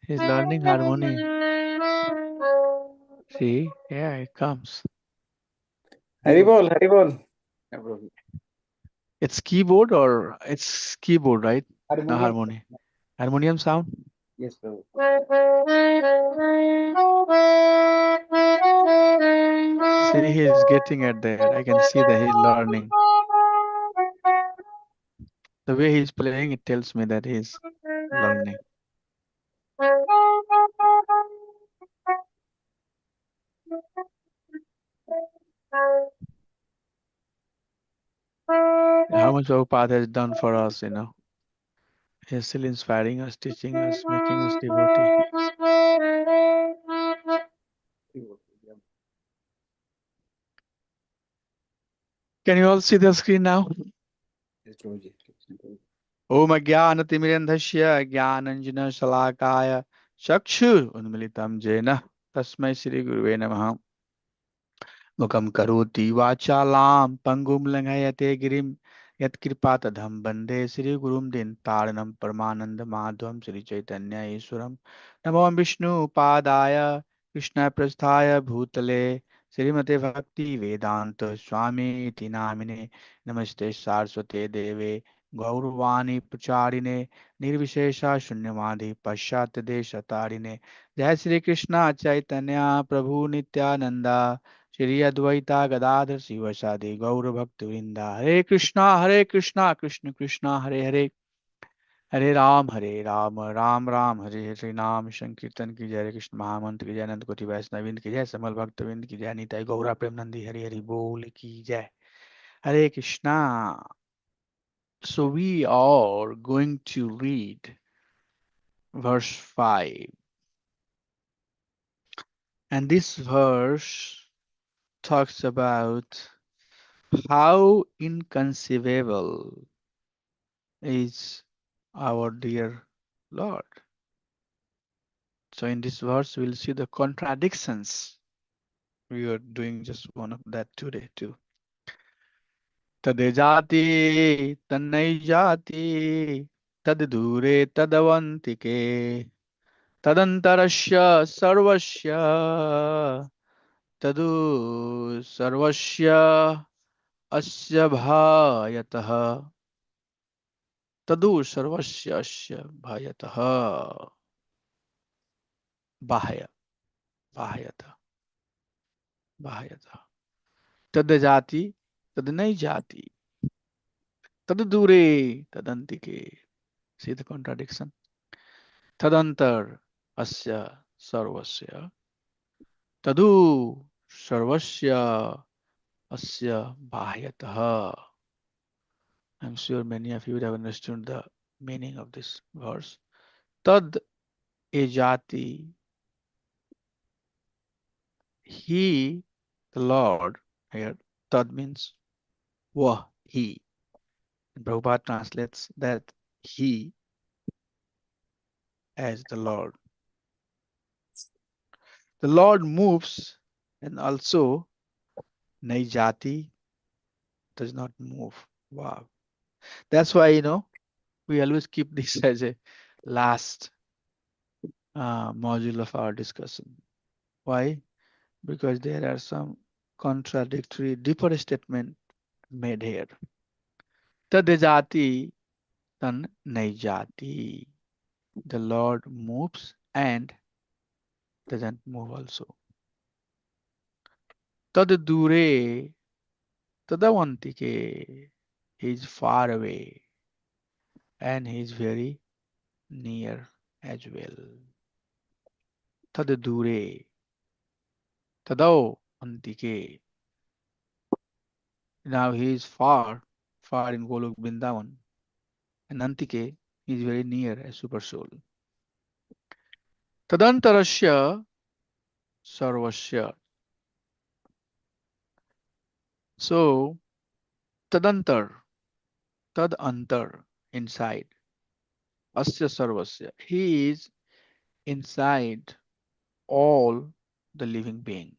He's learning harmony. See, yeah, it comes. Haribol, Haribol. It's keyboard or it's keyboard, right? No Harmonium. harmony. Harmonium sound. Yes, Prabhu. See, he's getting it there. I can see that he's learning. The way he's playing, it tells me that he's learning. How much Prabhupada has done for us, you know. He's still inspiring us, teaching us, making us devotee. Can you all see the screen now? Yes, Prabhuji. Om Ajnanatimirandhasya Jnananjana Shakshu Unmilitam Jena Tasmai Shri Guruve Namaha Mukam Karoti Vachalam Pangum Langayate Girim Yatkirpatadham Bande Shri Gurum Din Taranam Paramananda Madhvam Shri Chaitanya Iswaram Namo Vishnu Padaya Krishna Prasthaya Bhutale Srimate Bhakti Vedanta Swami Iti Namine Namaste Saraswate Deve Gaurvani Pacharine Nirvishesha Shunyamadi Pashat Deshatarine Jai Shri Krishna Chaitanya Prabhu Nityananda Shri Advaita Gadadhar Sivasadi Gaura Bhakti Vrinda Hare Krishna Krishna Krishna Hare Hare Hare Ram Ram Ram Hare Hare Nam Sankirtan ki Jai Hare Krishna Mahamantra ki Jai Anand Koti Vaisnavind ki Jai Samal Bhakta Vind ki Jai Nitai Gaura Prem Nandi Hare Hare Bol ki Jai Hare Krishna. So we are going to read verse 5, and this verse talks about how inconceivable is our dear Lord. So in this verse, we'll see the contradictions. We are doing just one of that today too. Tadejati, tannai jati, tad dure tadavantike, tadantarasya sarvasya, tadu sarvasya asya bhayatah, तदु सर्वस्य अस्य भयतः बाह्य बाह्यतः बाह्यतः तद जाति तद नहीं जाति तद दूरे तदंतिके. See the contradiction. तदंतर अस्य सर्वस्य तदु सर्वस्य अस्य बाह्यतः. I'm sure many of you would have understood the meaning of this verse. Tad ejati, he, the Lord, here, tad means wah, he. And Prabhupada translates that he as the Lord. The Lord moves, and also Naijati does not move. Wow. That's why, we always keep this as a last module of our discussion. Why? Because there are some contradictory, deeper statement made here. Tadejati tan naijati. The Lord moves and doesn't move also. Tad dure tadavantike. He is far away and he is very near as well. Tad dure tadav antike. Now he is far, far in Golok Vrindavan. And Antike is very near as Super Soul. Tadantarasya sarvasya. So tadantar, tadantar, inside. Asya sarvasya. He is inside all the living being.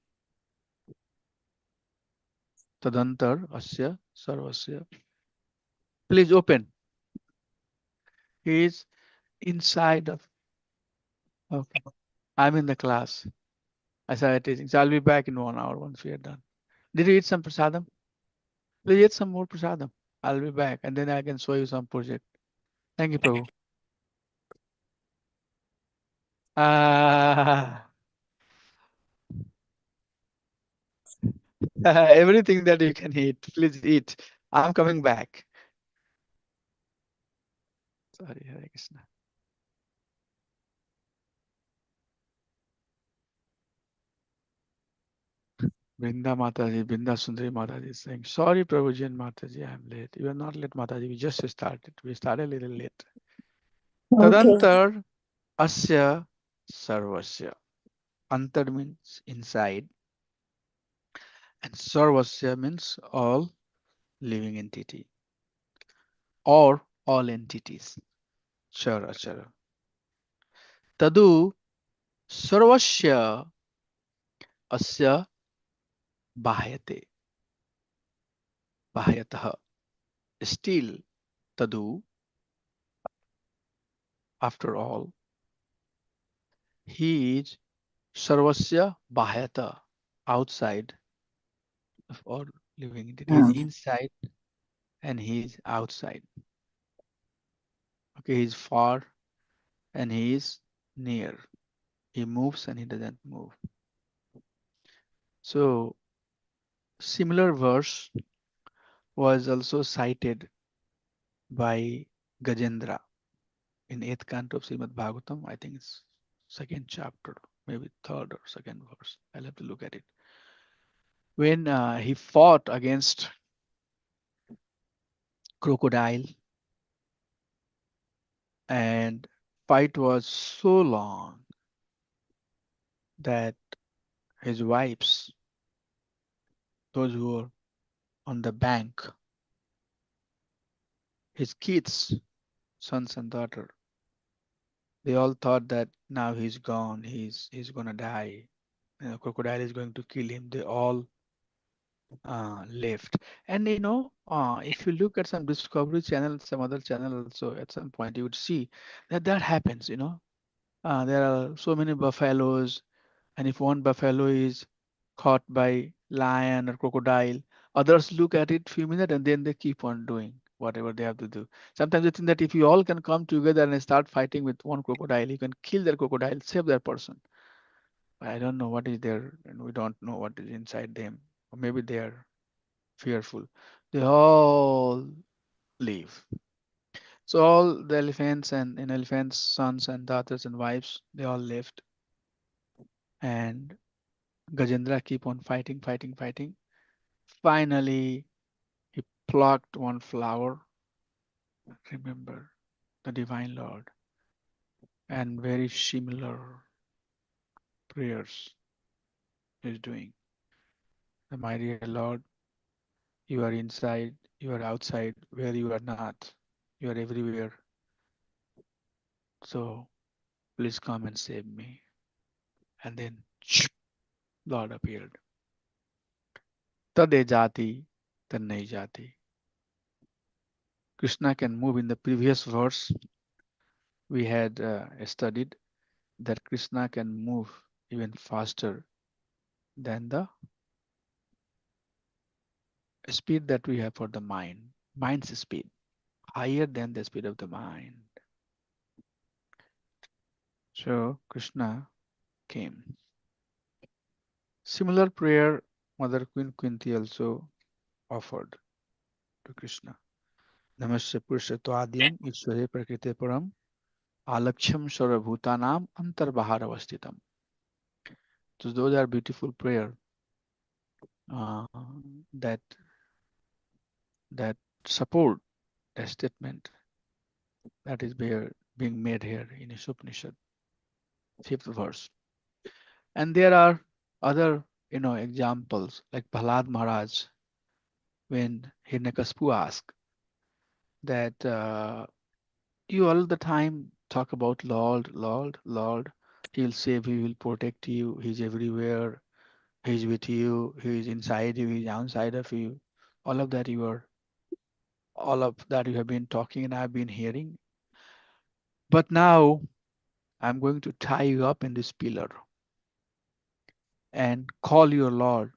Tadantar asya sarvasya. Please open. He is inside of Okay. I'm in the class. I started teaching. So I'll be back in 1 hour once we are done. Did you eat some prasadam? Please eat some more prasadam. I'll be back and then I can show you some project. Thank you, Prabhu. Ah, everything that you can eat, please eat. I'm coming back. Sorry, Hare Krishna. Brinda Mataji, Brinda Sundari Mataji is saying, sorry, Prabhuji and Mataji, I'm late. You are not late, Mataji. We just started. We started a little late. Okay. Tadantar Asya Sarvasya. Antar means inside, and Sarvasya means all living entity or all entities. Chara Chara. Tadu Sarvasya Asya Bahyate. Bahyataha. Still, Tadu, after all, he is Sarvasya Bahyata, outside of all living entity. He is Hmm. inside and he is outside. Okay, he is far and he is near. He moves and he doesn't move. So, similar verse was also cited by Gajendra in 8th canto of Srimad Bhagavatam. I think it's second chapter, maybe third or second verse. I'll have to look at it. When he fought against crocodile and fight was so long that his wives, those who were on the bank, his kids, sons and daughter, they all thought that now he's gone, he's gonna die. Crocodile is going to kill him. They all left. And if you look at some Discovery Channel, some other channel also, at some point you would see that that happens. There are so many buffaloes, and if one buffalo is caught by lion or crocodile, others look at it few minutes and then they keep on doing whatever they have to do. Sometimes they think that if you all can come together and start fighting with one crocodile, you can kill that crocodile, save that person. I don't know what is there, and we don't know what is inside them. Or maybe they are fearful. They all leave. So all the elephants and elephants' sons and daughters and wives, they all left. And Gajendra keep on fighting, fighting, fighting. Finally, he plucked one flower, remember the Divine Lord, and very similar prayers he's doing. The my dear Lord, you are inside, you are outside, where you are not, you are everywhere. So please come and save me. And then Lord appeared. Tade jati, tanne jati. Krishna can move. In the previous verse we had studied that Krishna can move even faster than the speed that we have for the mind. Mind's speed, higher than the speed of the mind. So Krishna came. Similar prayer Mother Queen Kunti also offered to Krishna. Namasya Purushotvadyam Ishware Prakrite Param Alaksham Sarvabhutanam Antarbahar Avastitam. So those are beautiful prayer uh, that that support the statement that is being made here in Isopanishad, fifth verse. And there are other examples like Prahlad Maharaj when Hiranyakashipu asked that you all the time talk about Lord, Lord, Lord. He will save you, he will protect you, he's everywhere, he's with you, he's inside you, he's outside of you. All of that all of that you have been talking and I've been hearing. But now I'm going to tie you up in this pillar and call your Lord.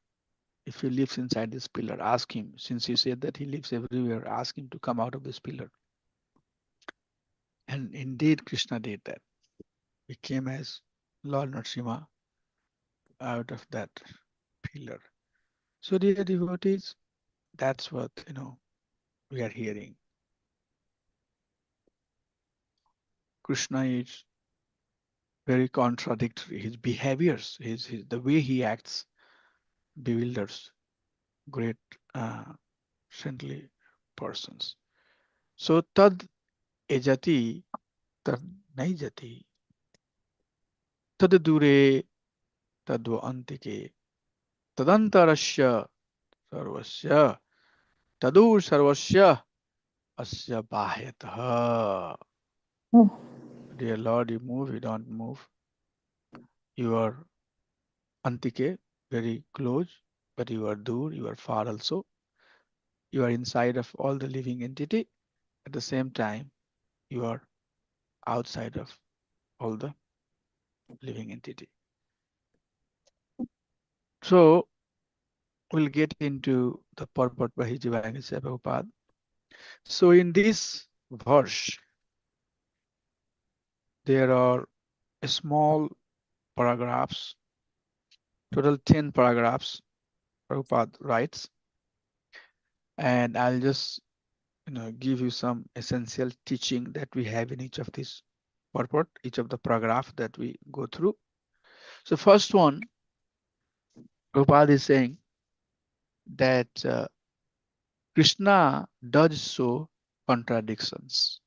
If he lives inside this pillar, ask him, since he said that he lives everywhere, ask him to come out of this pillar. And indeed, Krishna did that. He came as Lord Narasimha out of that pillar. So, dear devotees, that's what we are hearing. Krishna is very contradictory. His behaviors, the way he acts, bewilders great saintly persons. So tad ejati tad nahi jati tad dure tadva antike tadantarasya sarvasya tadur sarvasya asya bahyatah. Oh, Dear Lord, you move, you don't move. You are antike, very close, but you are dur, you are far also. You are inside of all the living entity. At the same time, you are outside of all the living entity. So we'll get into the purport by His Divine Prabhupada. So in this verse, there are small paragraphs, total 10 paragraphs Prabhupada writes, and I'll just give you some essential teaching that we have in each of these purport, each of the paragraph that we go through. So first one, Prabhupada is saying that Krishna does show contradictions.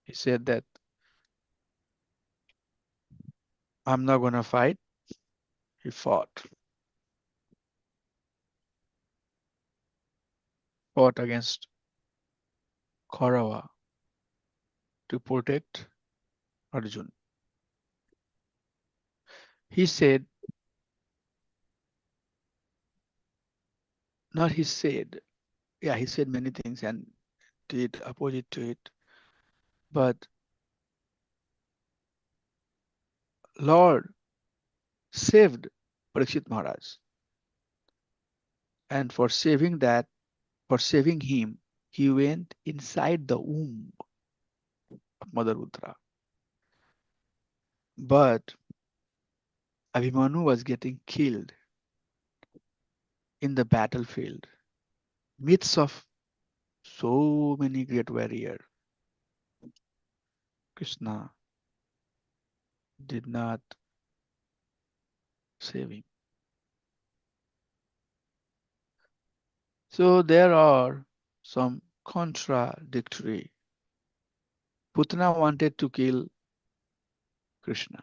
He said that I'm not going to fight. He fought against Kaurava to protect Arjun. He said, not he said, yeah, he said many things and did opposite to it. But Lord saved Parikshit Maharaj. And for saving him, he went inside the womb of Mother Rudra. But Abhimanyu was getting killed in the battlefield, midst of so many great warriors. Krishna did not save him. So there are some contradictory. Putana wanted to kill Krishna,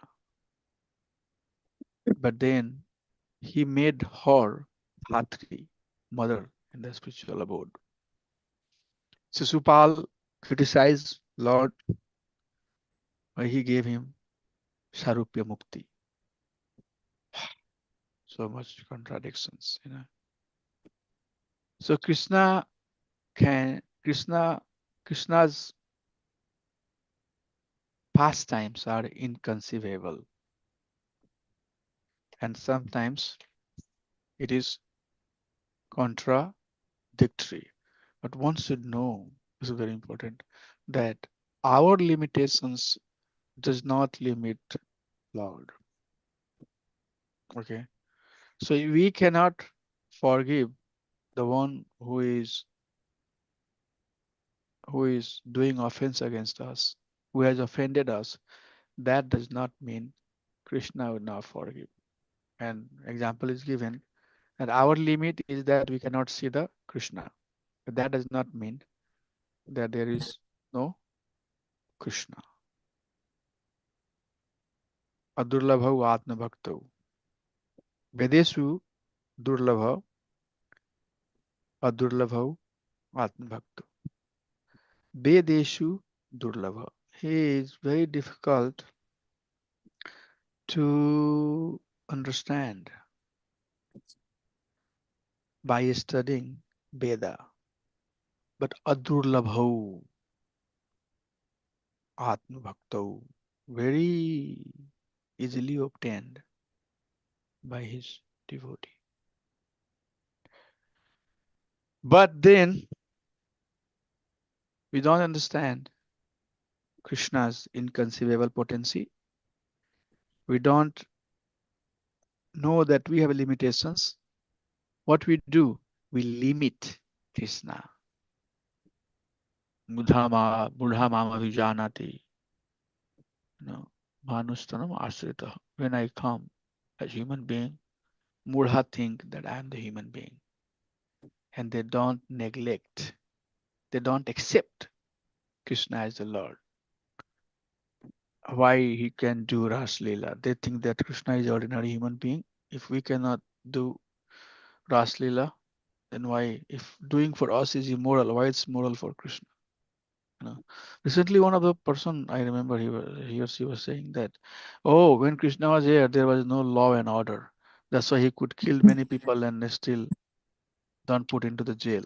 but then he made her Bhatri, mother in the spiritual abode. Sisupal criticized Lord why he gave him Sarupya Mukti. So much contradictions. So Krishna's pastimes are inconceivable, and sometimes it is contradictory. But one should know, this is very important, that our limitations does not limit Lord. Okay. So we cannot forgive the one who is doing offense against us, who has offended us. That does not mean Krishna would not forgive. An example is given that our limit is that we cannot see the Krishna. But that does not mean that there is no Krishna. Adurlabhau Atmabhaktau. Vedesu Durlabha Adurlabhau Atmabhaktau. Vedeshu Durlabha. He is very difficult to understand by studying Veda. But Adurlabhau Atmabhaktau. very easily obtained by his devotee. But then we don't understand Krishna's inconceivable potency. We don't know that we have limitations. What we do, we limit Krishna. Buddha mama vijanati. No, manustanam asrita. When I come as human being, Mudha think that I am the human being. And they don't neglect, they don't accept Krishna as the Lord. Why he can do Ras Leela? They think that Krishna is ordinary human being. If we cannot do Ras Leela, then why? If doing for us is immoral, why it's moral for Krishna? You know, recently one of the person I remember he or she was saying that, oh, when Krishna was here, there was no law and order. That's why he could kill many people and still don't put into the jail.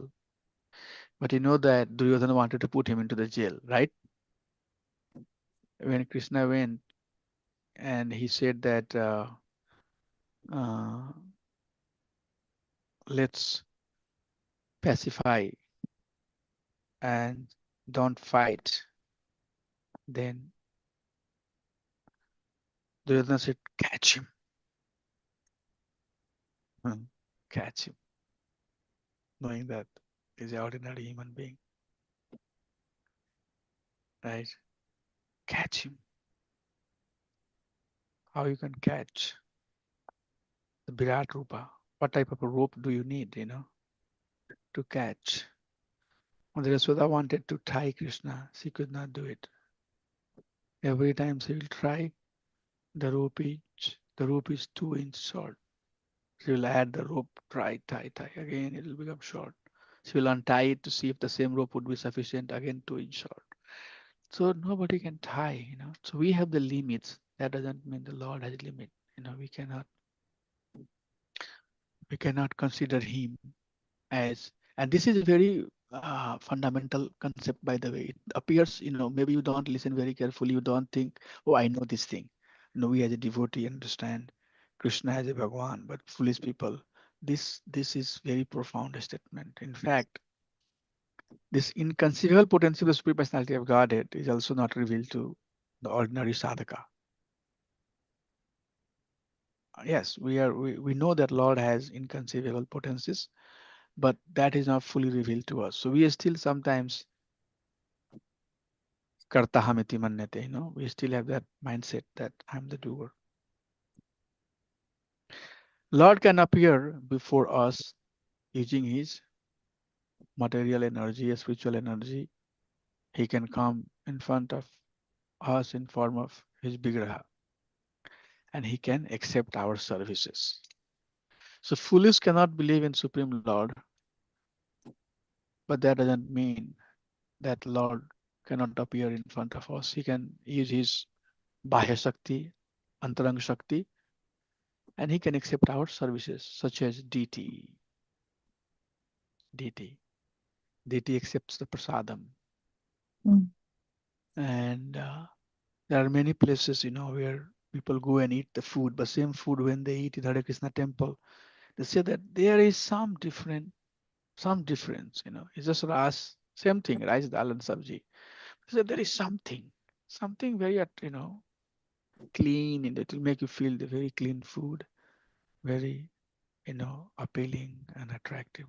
But you know that Duryodhana wanted to put him into the jail, right? When Krishna went and he said that uh, let's pacify and don't fight, then Duryodhana said, catch him. Hmm. Catch him, knowing that he's an ordinary human being, right? Catch him. How you can catch the Virat Rupa? What type of a rope do you need, to catch? When Yashoda wanted to tie Krishna, she could not do it. Every time she will try, the rope is 2 inch short. She will add the rope, try, tie, tie. Again, it will become short. She will untie it to see if the same rope would be sufficient. Again, 2 inch short. So nobody can tie. So we have the limits. That doesn't mean the Lord has limit. We cannot consider him as, and this is a very fundamental concept, by the way. It appears, maybe you don't listen very carefully. You don't think, oh, I know this thing. No, we as a devotee understand Krishna as a Bhagwan, but foolish people, this is very profound statement. In fact, this inconceivable potential of the Supreme Personality of Godhead is also not revealed to the ordinary sadhaka. Yes, we know that Lord has inconceivable potencies, but that is not fully revealed to us. So we are still sometimes karta hamiti manyate, we still have that mindset that I'm the doer. Lord can appear before us using his material energy, spiritual energy. He can come in front of us in form of his vigraha, and he can accept our services. So foolish cannot believe in Supreme Lord, but that doesn't mean that Lord cannot appear in front of us. He can use his Bahya Shakti, Antarang Shakti, and he can accept our services, such as DT. DT. DT accepts the prasadam. Mm. And there are many places, where people go and eat the food, but same food when they eat in Hare Krishna temple, they say that there is some difference. It's just rice, same thing, rice, dal, and sabji. So there is something very, clean, and it will make you feel the very clean food, very, appealing and attractive.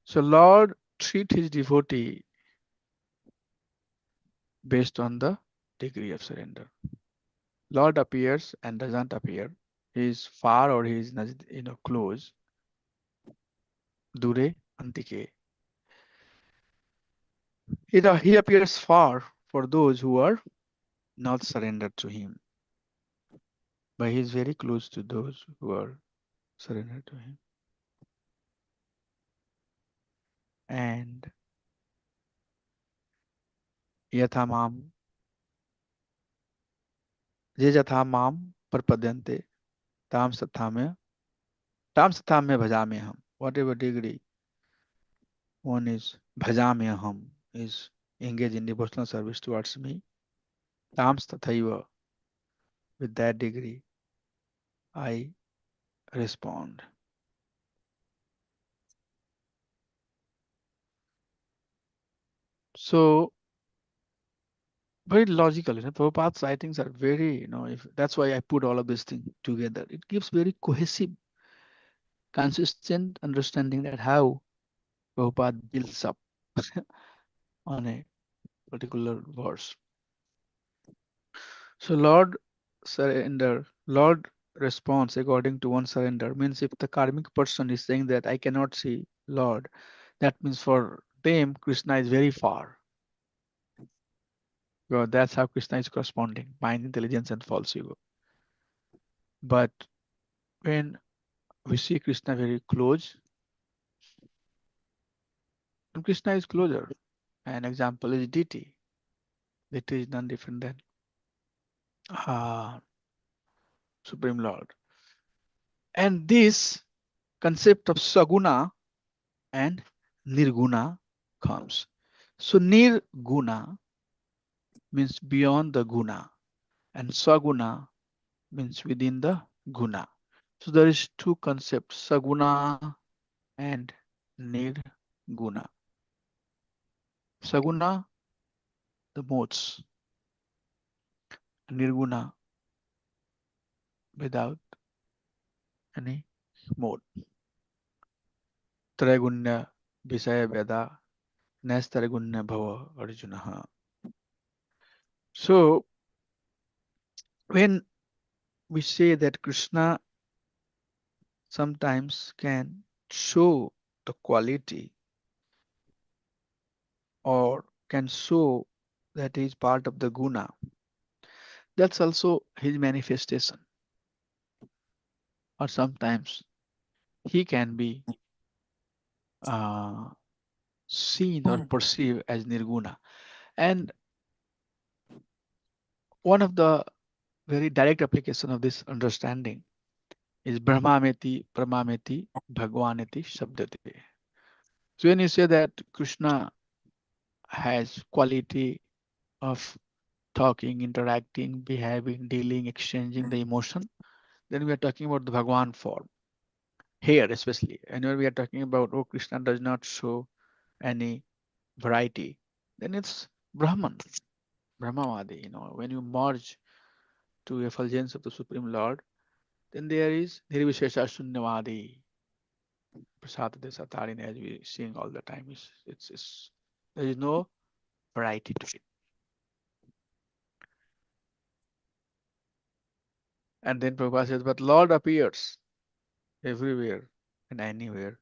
So Lord treat his devotee based on the degree of surrender. Lord appears and doesn't appear. He is far or he is, close. Dure antike. He appears far for those who are not surrendered to him, but he is very close to those who are surrendered to him. And yatha mam, je jatha mam parpadyante, tam sathamya, tam sathamya bhajame ham. Whatever degree one is bhajame ham, is engaged in devotional service towards me, Tams tathaiva. With that degree, I respond. So very logical, Prabhupada's writings are very, if that's why I put all of these things together. It gives very cohesive, consistent understanding that how Prabhupada builds up on a particular verse. So Lord responds according to one surrender means if the karmic person is saying that I cannot see Lord, that means for them Krishna is very far. Well, that's how Krishna is corresponding, mind, intelligence, and false ego. But when we see Krishna very close, and Krishna is closer. An example is deity. Deity is none different than Supreme Lord. And this concept of Saguna and Nirguna comes. So Nirguna means beyond the Guna, and Saguna means within the Guna. So there is two concepts, Saguna and Nirguna. Saguna, the modes, Nirguna, without any mode. Traigunya Visaya Veda Nastaragunya Bhava Arjuna. So when we say that Krishna sometimes can show the quality or can show that he is part of the guna, that's also his manifestation. Or sometimes he can be uh, seen or perceived as nirguna. And one of the very direct application of this understanding is Brahmameti, Pramameti, Bhagwaneti, Shabdati. So when you say that Krishna has quality of talking, interacting, behaving, dealing, exchanging the emotion, then we are talking about the Bhagwan form. Here especially, and when we are talking about, oh, Krishna does not show any variety, then it's Brahman, Brahmavadi. When you merge to effulgence of the Supreme Lord, then there is Nirvishesha Shunyavadi, Prasad Desatarine, as we sing all the time. It's there is no variety to it. And then Prabhupada says, but Lord appears everywhere and anywhere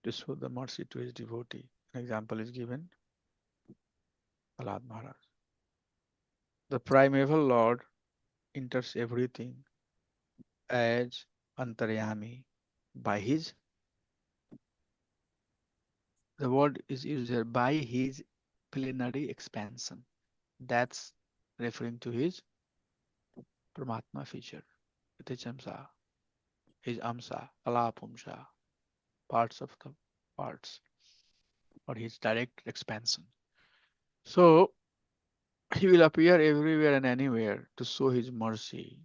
to show the mercy to his devotee. An example is given, Prahlad Maharaj. The primeval Lord enters everything as Antaryami by his, the word is used here, by his plenary expansion. That's referring to his Paramatma feature, Yatechamsa, his Amsa, Alapumsa, parts of the parts, or his direct expansion. So he will appear everywhere and anywhere to show his mercy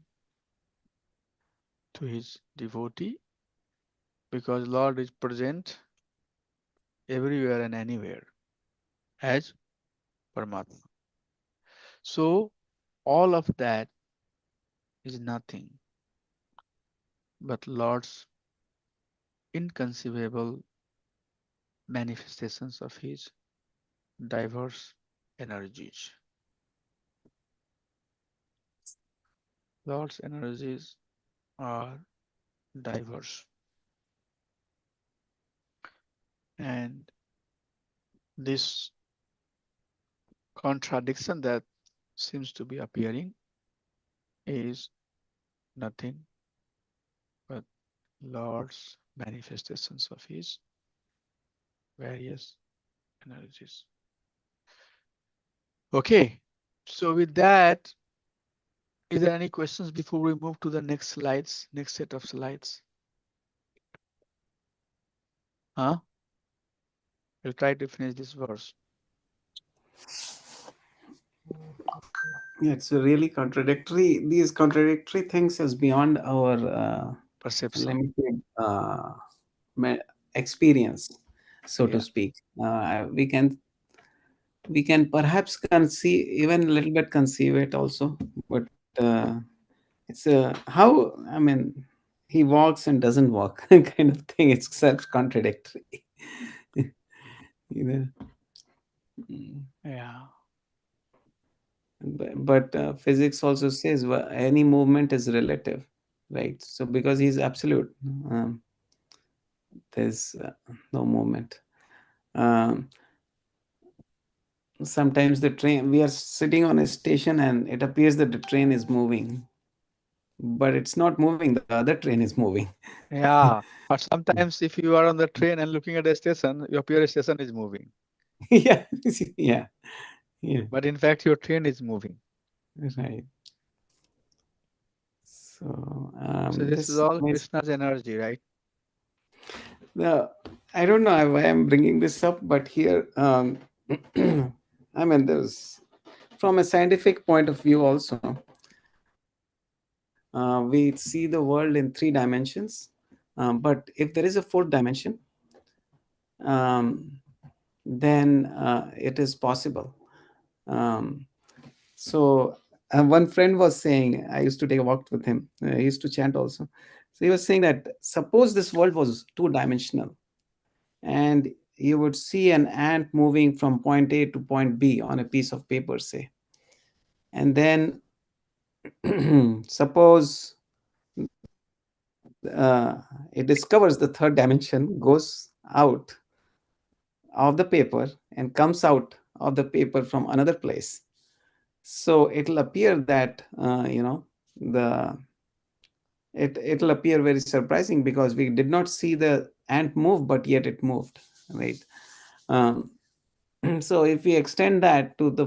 to his devotee, because Lord is present everywhere and anywhere as Paramatma. So all of that is nothing but Lord's inconceivable manifestations of his diverse energies. Lord's energies are diverse, and this contradiction that seems to be appearing is nothing but Lord's manifestations of his various energies. Okay, so with that, is there any questions before we move to the next slides, next set of slides? Huh? We'll try to finish this verse. Yeah, it's a really contradictory. These contradictory things is beyond our Perception. limited experience, so to Yeah. speak. We can perhaps conceive, even a little bit conceive it also, but it's a how, I mean, he walks and doesn't walk kind of thing. It's self-contradictory. you know. Mm. Yeah. But physics also says any movement is relative, right? So because he's absolute, um, there's no movement. Um, Sometimes the train, we are sitting on a station and it appears that the train is moving, but it's not moving. The other train is moving. Yeah. Or sometimes if you are on the train and looking at the station, your pure station is moving. Yeah, yeah, yeah, But in fact, your train is moving. right. So So this is this all is Krishna's energy, right? the, I don't know why I'm bringing this up, but here, I mean, there's, from a scientific point of view also, we see the world in three dimensions. But if there is a fourth dimension, um, then it is possible. Um, so one friend was saying, I used to take a walk with him. He used to chant also. So he was saying that suppose this world was two-dimensional, and you would see an ant moving from point A to point B on a piece of paper, say, and then suppose it discovers the third dimension, goes out of the paper and comes out of the paper from another place. So it'll appear that the it'll appear very surprising because we did not see the ant move, but yet it moved, right? um, so if we extend that to the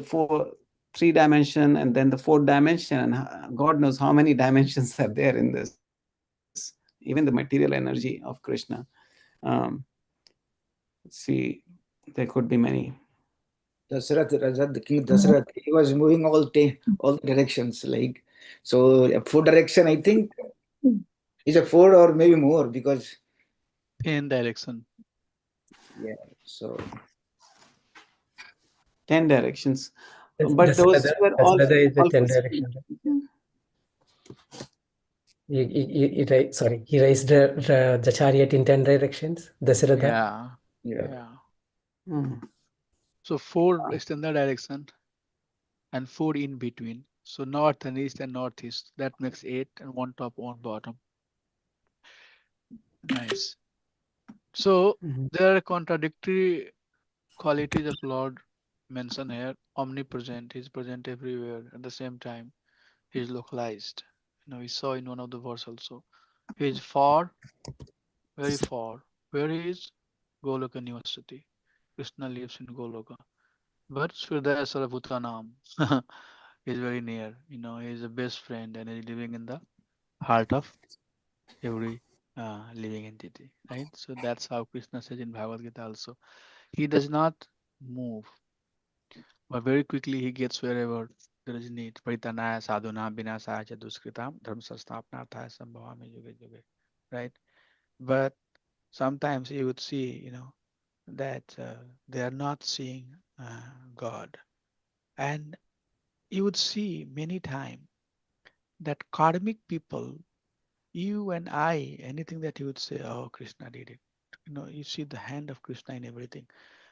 three dimension and then the fourth dimension, and God knows how many dimensions are there in this, even the material energy of Krishna. um, see, there could be many. Dasarath, the king Dasarath, he was moving all the directions. Like, so a four direction, I think, is a four or maybe more because, In direction. yeah. So 10 directions, but those Dasharatha, were Dasharatha is the all 10 possible. direction. He raised the chariot in 10 directions. Dasharatha. Yeah. yeah, Yeah. Mm. So four is in the direction and four in between. So north and east and northeast. That makes eight and one top, one bottom. Nice. So Mhm. there are contradictory qualities of Lord mentioned here. Omnipresent, He's present everywhere. At the same time, He is localized. We saw in one of the verse also. He is far, very far. Where He is? Goloka Nivasati. Krishna lives in Goloka. But Sridhara Sarabhutanam is very near. He is a best friend and is living in the heart of every living entity. Right? So that's how Krishna says in Bhagavad Gita also. He does not move, but very quickly he gets wherever there is need. Paritanaya sadhuna vinasaya cha duskritam dharma sastapnarthaya sambhavami yuge yuge. Right? But sometimes you would see, that they are not seeing God. And you would see many times that karmic people, you and I, anything that you would say, oh, Krishna did it. You see the hand of Krishna in everything.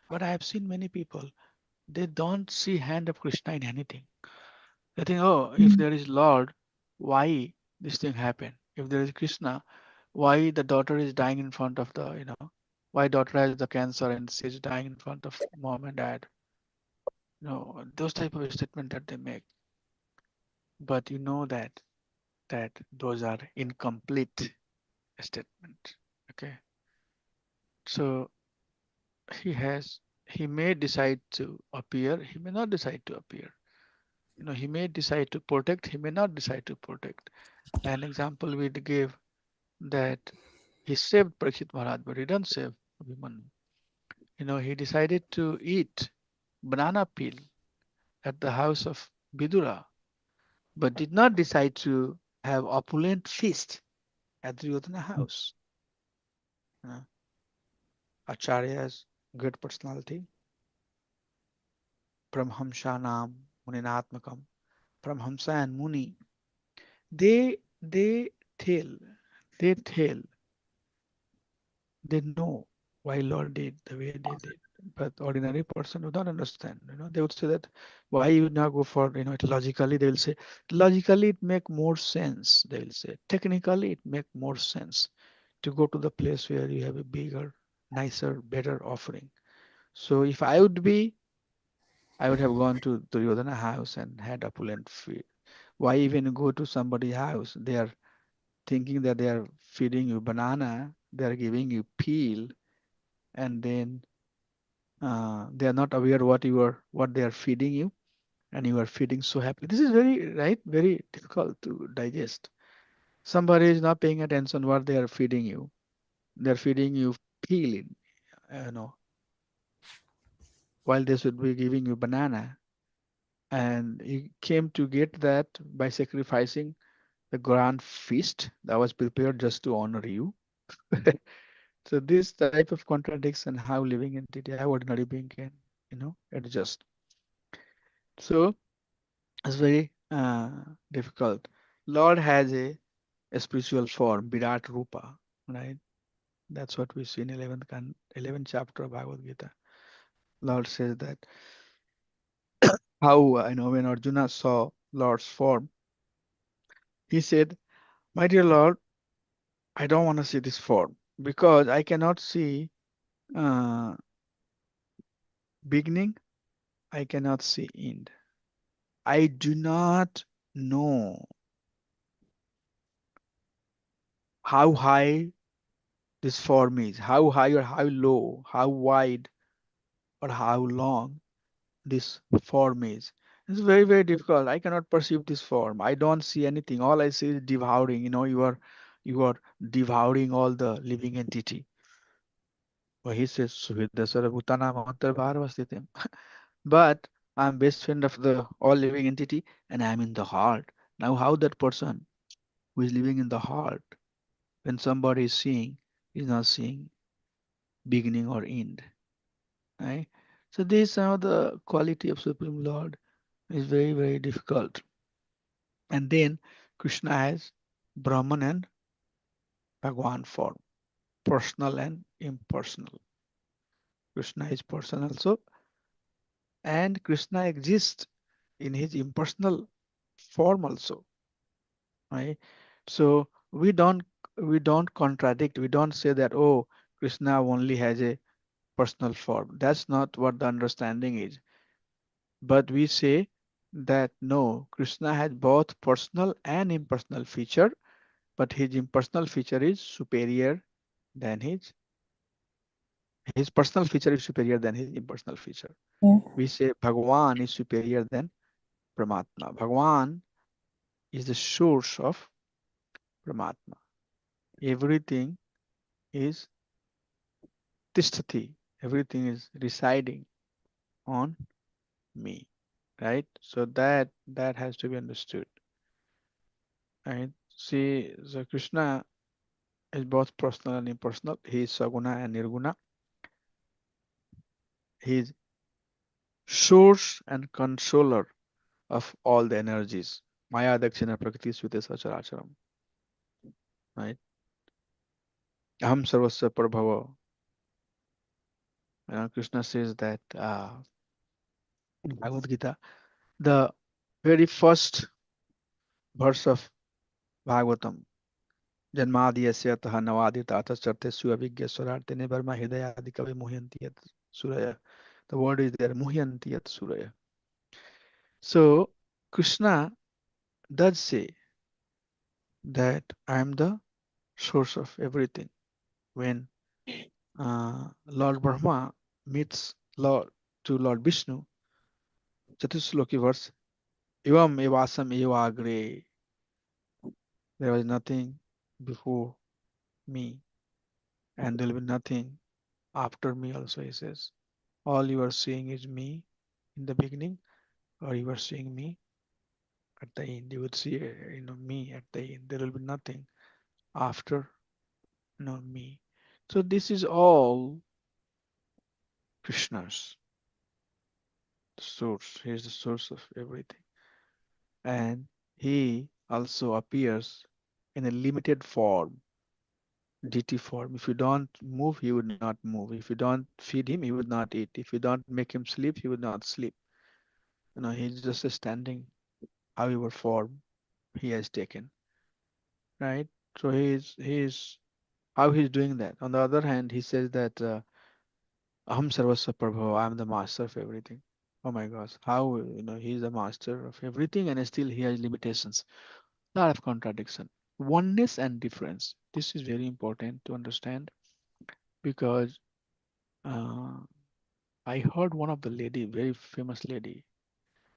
But I have seen many people, they don't see hand of Krishna in anything. They think, oh, if there is Lord, why this thing happened? If there is Krishna, why the daughter is dying in front of why daughter has the cancer and she's dying in front of mom and dad? Those type of statement that they make. But you know that those are incomplete statement. Okay. So he may decide to appear, he may not decide to appear. He may decide to protect, he may not decide to protect. An example we gave that he saved Parikshit Maharaj, but he didn't save Abhimanyu. He decided to eat banana peel at the house of Vidura, but did not decide to have opulent feast at Duryodhana house. Uh, Acharya's good personality, Brahmhamsa Muninatmakam, Brahmhamsa and Muni, they tell, they tell, they know why Lord did the way they did. But ordinary person would not understand. They would say that why you now go for it logically. They will say logically it make more sense. They will say technically it make more sense to go to the place where you have a bigger, nicer, better offering. So if I would be, I would have gone to Duryodhana house and had opulent feed. Why even go to somebody's house? They are thinking that they are feeding you banana, they are giving you peel, and then they are not aware what they are feeding you, and you are feeding so happily. This is very difficult to digest. Somebody is not paying attention what they are feeding you. They are feeding you peel, you know, while they should be giving you banana. And you came to get that by sacrificing the grand feast that was prepared just to honor you. So this type of contradiction, how living entity, how ordinary being can, adjust. So it's very difficult. Lord has a spiritual form, Virat Rupa, right? That's what we see in 11th chapter of Bhagavad Gita. Lord says that how, when Arjuna saw Lord's form, he said, my dear Lord, I don't want to see this form because I cannot see uh, beginning, I cannot see end. I do not know how high this form is, how high or how low, how wide or how long this form is. It's very difficult. I cannot perceive this form. I don't see anything. All I see is devouring. You are devouring all the living entity. He says, Suhridasara Bhutana Mahantar. But I'm best friend of the all living entity and I'm in the heart. Now how that person who is living in the heart, when somebody is seeing, is not seeing beginning or end. Right? So this is how the quality of Supreme Lord is very difficult. And then Krishna has Brahman and Bhagwan form, personal and impersonal. Krishna is personal also, and Krishna exists in his impersonal form also. Right? So we don't contradict. We don't say that Krishna only has a personal form. That's not what the understanding is. But we say that no, Krishna has both personal and impersonal feature, but his impersonal feature is superior than his personal feature is superior than his impersonal feature. Yeah. We say Bhagwan is superior than Paramatma. Bhagwan is the source of Paramatma. Everything is tishtati. Everything is residing on me. Right? So that has to be understood. Right? See, so Krishna is both personal and impersonal. He is Saguna and Nirguna. He is source and controller of all the energies. Maya Dakshina Prakriti Sute Sacharacharam. Right? Aham Sarvasya Prabhava. Krishna says that in Bhagavad Gita, the very first verse of Bhagavatam, Janmadiyasya taha navadita charte suavigya swarartene varma hidayadi kavi muhyanti yat suraya. The word is there, muhyanti yat suraya. So Krishna does say that I am the source of everything. When Lord Brahma meets Lord Vishnu, Chatusloki verse, Evam evasam evagre. There was nothing before me, and there will be nothing after me also, he says. All you are seeing is me in the beginning, or you are seeing me At the end, you would see, me at the end. There will be nothing after, me. So this is all Krishna's source. He is the source of everything. And he also appears in a limited form, DT form. If you don't move, he would not move. If you don't feed him, he would not eat. If you don't make him sleep, he would not sleep. He's just standing, however form he has taken, right? So he's how he's doing that. On the other hand, he says that Aham Sarvasva Prabhu, I am the master of everything. Oh my gosh, how he's the master of everything and still he has limitations. Lot of contradiction. Oneness and difference. This is very important to understand because uh, I heard one of the lady, very famous lady,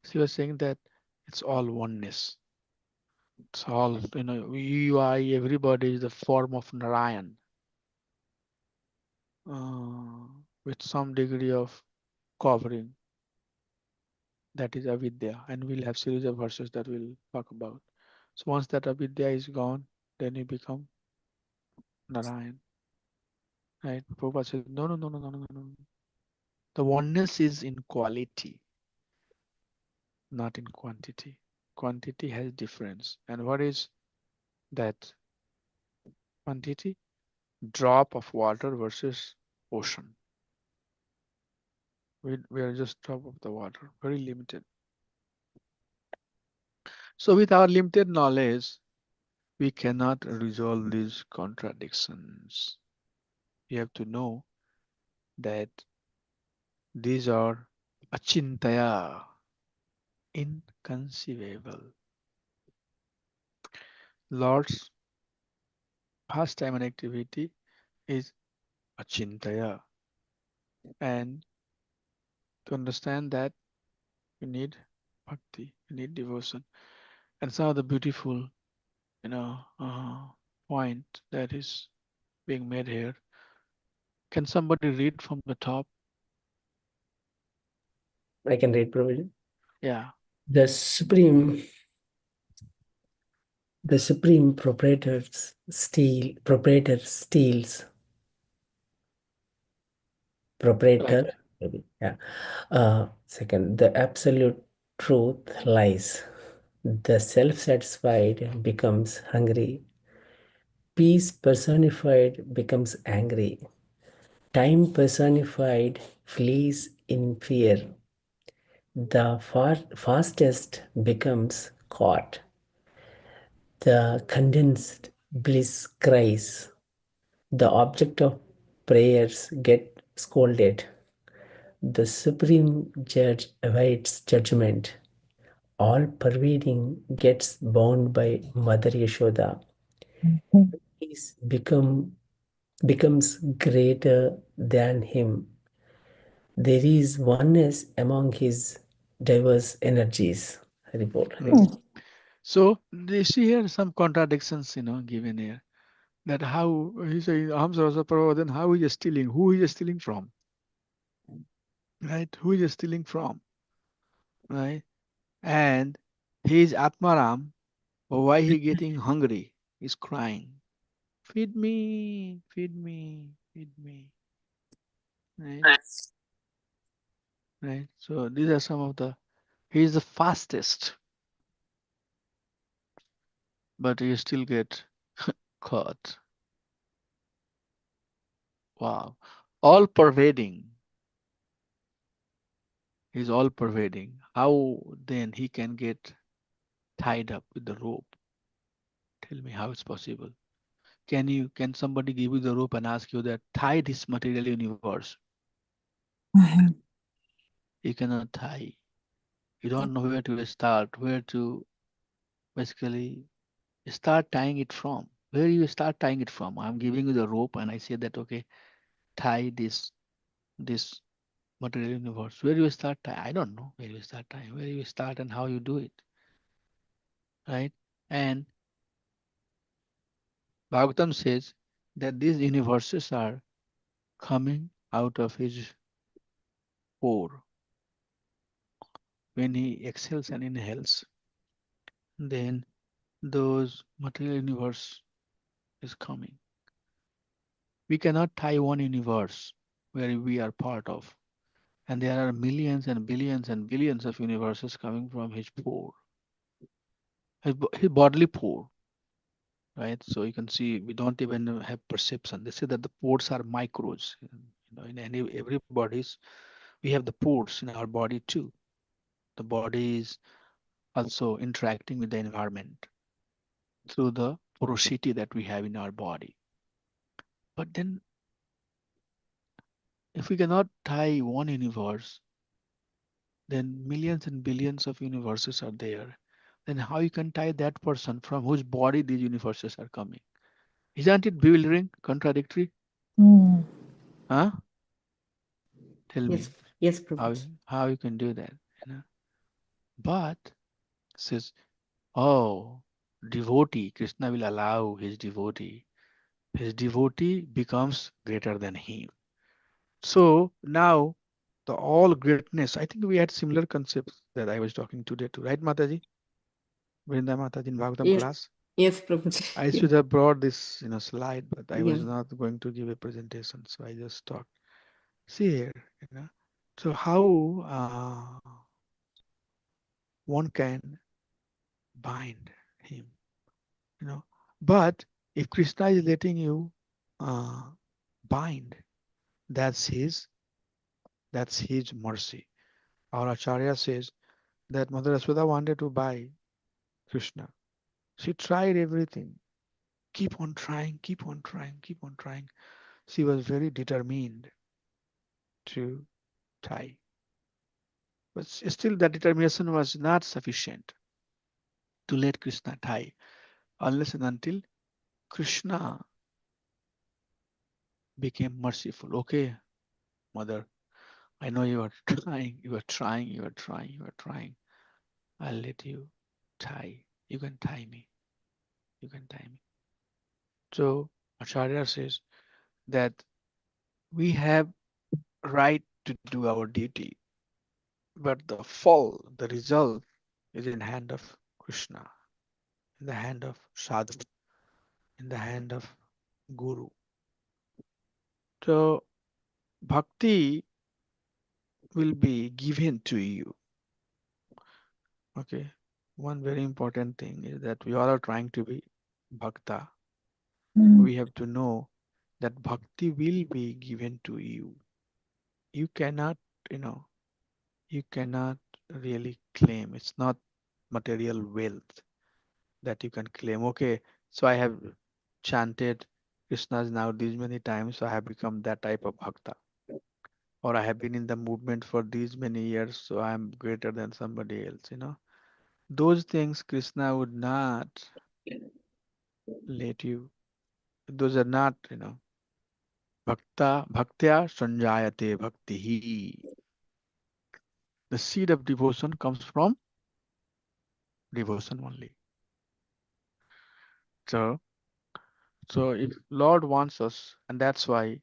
she was saying that it's all oneness. It's all, you, I, everybody is the form of Narayan uh, with some degree of covering. That is avidya, and we'll have series of verses that we'll talk about. So once that avidya is gone, then you become Narayan, right? Prabhupada said, no, no, no, no, no, no, no. The oneness is in quality, not in quantity. Quantity has difference. And what is that quantity? Drop of water versus ocean. We are just drop of the water, very limited. So with our limited knowledge, we cannot resolve these contradictions. You have to know that these are achintaya, inconceivable. Lord's pastime and activity is achintaya. And to understand that, you need bhakti, you need devotion. And some of the beautiful, point that is being made here. Can somebody read from the top? I can read, Prabhuji. Yeah. The supreme proprietor steals proprietor Right. maybe, yeah. Second, the absolute truth lies. The self-satisfied becomes hungry. Peace personified becomes angry. Time personified flees in fear. The fastest becomes caught. The condensed bliss cries. The object of prayers get scolded. The supreme judge awaits judgment. All pervading gets bound by Mother Yashoda. Peace becomes greater than him. There is oneness among his diverse energies. Report. So they see here some contradictions, given here. That how he say Hamza Prabhu, then how he is stealing? Who he is stealing from? Right? Who he is stealing from? Right? And he is Atmaram. Why he getting hungry? He's crying. Feed me, feed me, feed me. Right? Right? So these are some of the. He is the fastest, but you still get caught. Wow. All pervading. He's all pervading. How then he can get tied up with the rope? Tell me how it's possible. Can somebody give you the rope and ask you that tie this material universe? You cannot tie. You don't know where to start, where to basically start tying it from. Where you start tying it from? I'm giving you the rope and I say that okay, tie this material universe. Where you start tying? I don't know where you start tying, where you start and how you do it. Right? And Bhagavatam says that these universes are coming out of his pore when he exhales and inhales. then those material universe is coming. We cannot tie one universe where we are part of. And there are millions and billions and billions of universes coming from his pore, his bodily pore, right? So you can see we don't even have perception. They say that the pores are micros. In any everybody's, we have the pores in our body too. The body is also interacting with the environment through the porosity that we have in our body. But then, if we cannot tie one universe, then millions and billions of universes are there. Then how you can tie that person from whose body these universes are coming? Isn't it bewildering, contradictory? Mm. Huh? Tell Yes, me yes, how Prabhuji. how you can do that, you know? But says, oh, devotee, Krishna will allow his devotee. His devotee becomes greater than him. So now the all greatness, I think we had similar concepts that I was talking today too, right, Mataji? Vrinda Mataji in Bhagavatam Yes, class. yes, Prabhuji. I Yeah, should have brought this, slide, but I yeah. was not going to give a presentation, so I just talked. See here, you know. So how one can bind him, you know. But if Krishna is letting you uh, bind, that's his that's his mercy. Our Acharya says that Mother Yashoda wanted to buy Krishna. She tried everything. Keep on trying, keep on trying, keep on trying. She was very determined to tie. But still, that determination was not sufficient to let Krishna tie, unless and until Krishna became merciful. Okay, mother, I know you are trying, you are trying, you are trying, you are trying. I'll let you tie. You can tie me. You can tie me. So Acharya says that we have right to do our duty, but the fall, the result is in hand of Krishna, in the hand of Sadhu, in the hand of Guru. So bhakti will be given to you. Okay. One very important thing is that we all are trying to be bhakta. We have to know that bhakti will be given to you. You cannot, you know, you cannot really claim. It's not material wealth that you can claim. Okay, so I have chanted Krishna's now these many times, so I have become that type of bhakta. Or I have been in the movement for these many years, so I am greater than somebody else. Those things Krishna would not let you. Those are not, bhaktya sanjayate bhaktihi. The seed of devotion comes from devotion only. So, so if Lord wants us, and that's why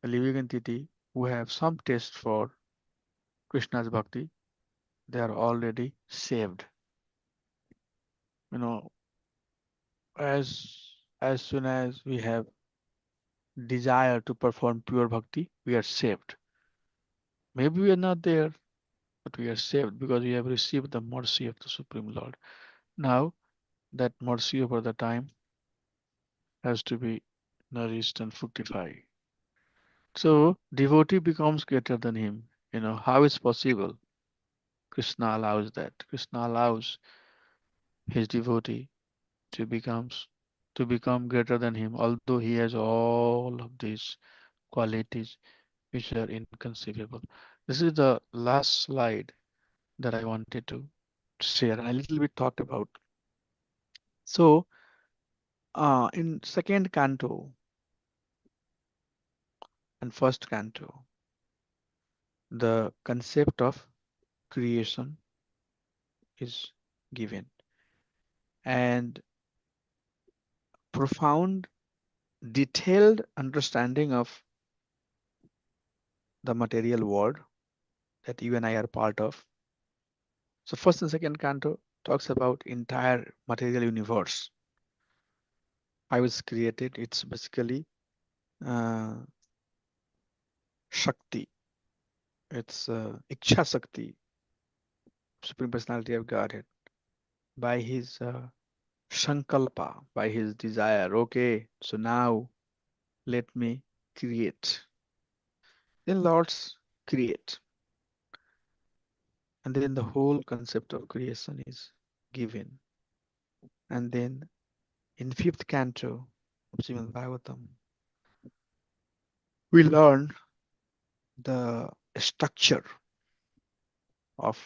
a living entity who have some taste for Krishna's bhakti, they are already saved. You know, as soon as we have desire to perform pure bhakti, we are saved. Maybe we are not there, but we are saved because we have received the mercy of the Supreme Lord. Now, that mercy over the time has to be nourished and fructify. So, devotee becomes greater than him. How is possible? Krishna allows that. Krishna allows his devotee to becomes to become greater than him, although he has all of these qualities which are inconceivable. This is the last slide that I wanted to share, and a little bit talked about. So, in second canto and first canto, the concept of creation is given, and profound, detailed understanding of the material world that you and I are part of. So, first and second canto talks about entire material universe. I was created. It's basically uh, Shakti. It's Iksha Shakti, Supreme Personality of Godhead, by his Sankalpa, by his desire. Okay, so now let me create. Then Lord's create. And then the whole concept of creation is given. And then in fifth canto of Srimad Bhagavatam, we learn the structure of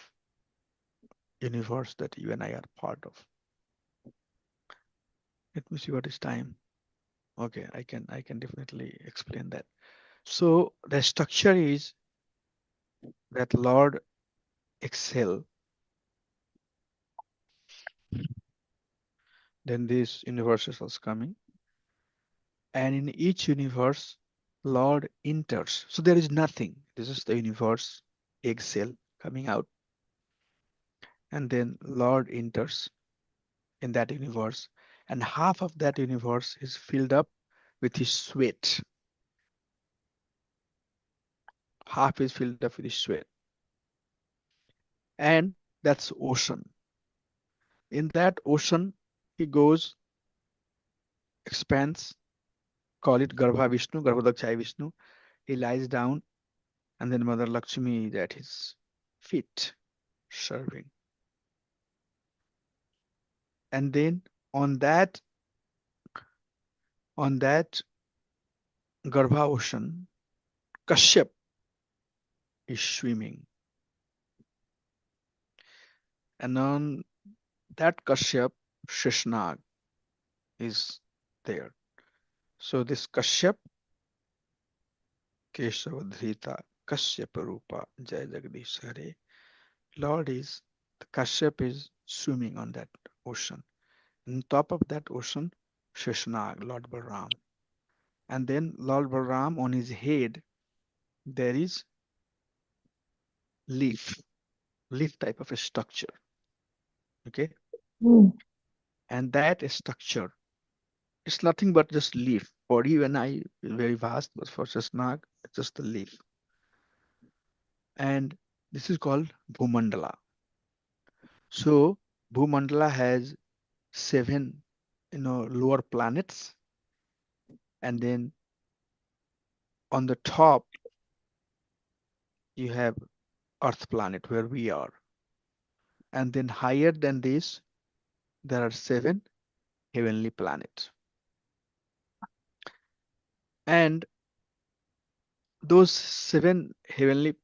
universe that you and I are part of. Let me see what is time. Okay, I can definitely explain that. So the structure is that Lord excel, then this universe is coming, and in each universe, Lord enters. So there is nothing. This is the universe, excel coming out, and then Lord enters in that universe, and half of that universe is filled up with his sweat. Half is filled up with his sweat, and that's ocean. In that ocean, he goes, expands, call it Garbha Vishnu, Garbhodakshaya Vishnu. He lies down, and then Mother Lakshmi is at his feet, serving. And then on that on that Garbha ocean, Kashyap is swimming, and on that Kashyap, Shishnag is there. So this Kashyap, Keshavadhrita, Kashyap Rupa, Jai Jagadish Hare. Lord is, the Kashyap is swimming on that ocean. On top of that ocean, Shishnag, Lord Balaram. And then Lord Balaram, on his head, there is leaf, leaf type of a structure. Okay. And that structure, it's nothing but just leaf. For you and I, very vast, but for Shishnag, it's just the leaf. And this is called Bhumandala. So Bhumandala has seven, lower planets, and then on the top you have Earth planet where we are, and then higher than this there are seven heavenly planets, and those seven heavenly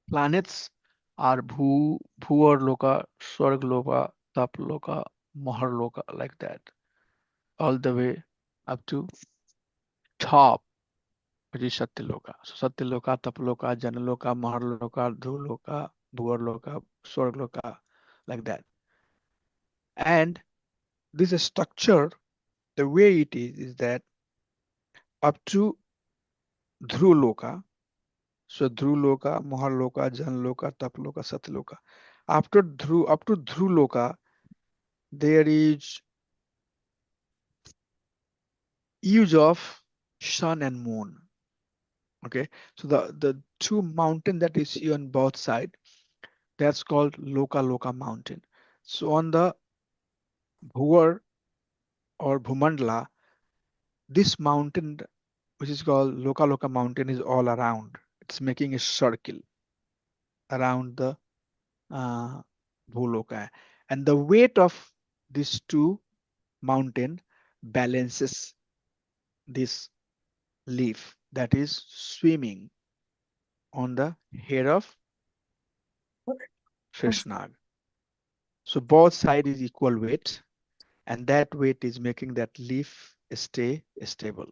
planets are Bhuvar Swarg Loka, Tap Loka, Mahar Loka, like that, all the way up to top, which is Satyaloka. So Satyaloka, Tapaloka, Janaloka, Maharloka, Dhruloka, Bhuvarloka, Swargloka, like that. And this structure, the way it is that up to Dhruloka, so Dhruloka, Maharloka, Janloka, Tapaloka, Satyaloka. Up to Dhruloka, there is use of sun and moon. Okay, so the two mountain that you see on both sides, that's called Loka mountain. So on the Bhuvar or Bhumandala, this mountain, which is called Loka mountain, is all around. It's making a circle around the uh, Bhuloka. And the weight of these two mountain balances this leaf that is swimming on the head of Shishnag. So both sides is equal weight, and that weight is making that leaf stay stable.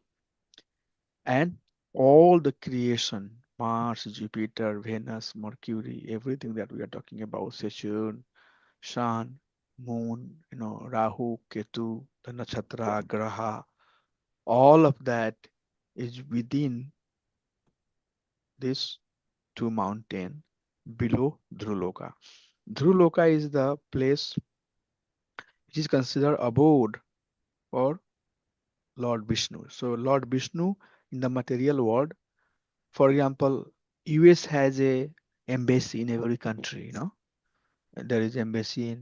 And all the creation, Mars, Jupiter, Venus, Mercury, everything that we are talking about, Saturn, Sun, Moon, Rahu, Ketu, the Nakshatra, Graha, all of that is within this two mountain below Dhruloka. Dhruloka is the place which is considered abode for Lord Vishnu. So Lord Vishnu in the material world, for example, US has a embassy in every country. There is embassy